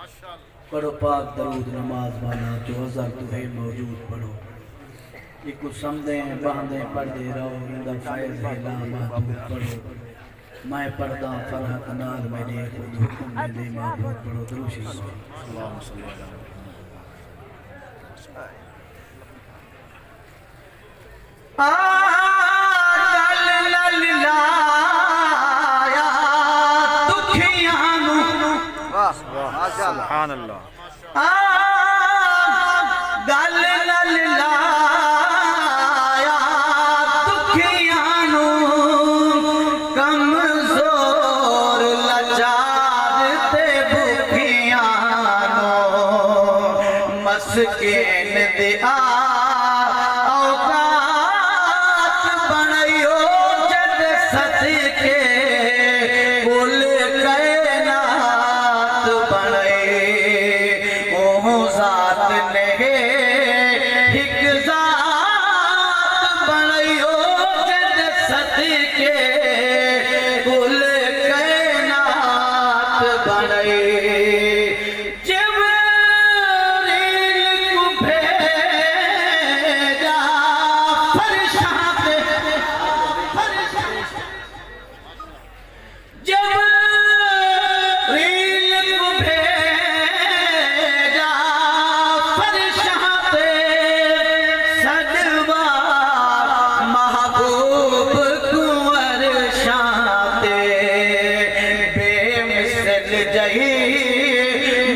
पढ़ो पाक दरूद नमाज वाला जो अज़ल तुहे मौजूद पढ़ो एक समझे बहदे पढ़ते रहो इंदा फैज़ है ला महदूद पढ़ो मैं पढ़दा फरहत नाल मेरे खुद हुक्म में दे महबूब पढ़ो दुरूद शरीफ अल्लाहुम्मा सल्ली अला सुभान अल्लाह गल लल लाया दुखियां नू कमजोर लाचार ते भुखियां नू मस्कीन दे औकात बनयो जद सदके कुल कायनात बने ज़ात ने एक ज़ात बनयो जद सदके कुल कायनात बने जिब्रील को भेजा फरिश्ता पे जिब्रील को भेजा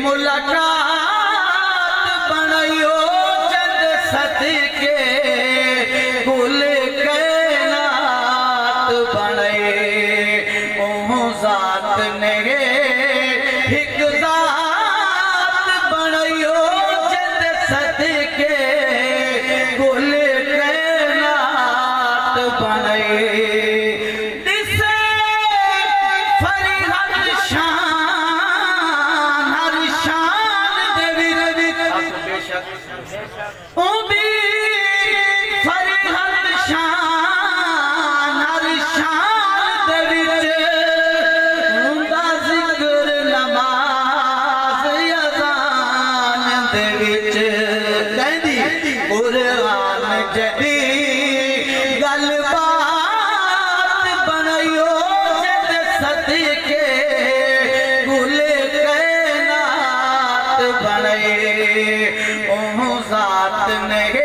मुलाकात बनयो जद सदके कुल कायनात बने ओह ज़ात ने एक ज़ात बनयो जद सदके कुल कायनात बने ज़ात ने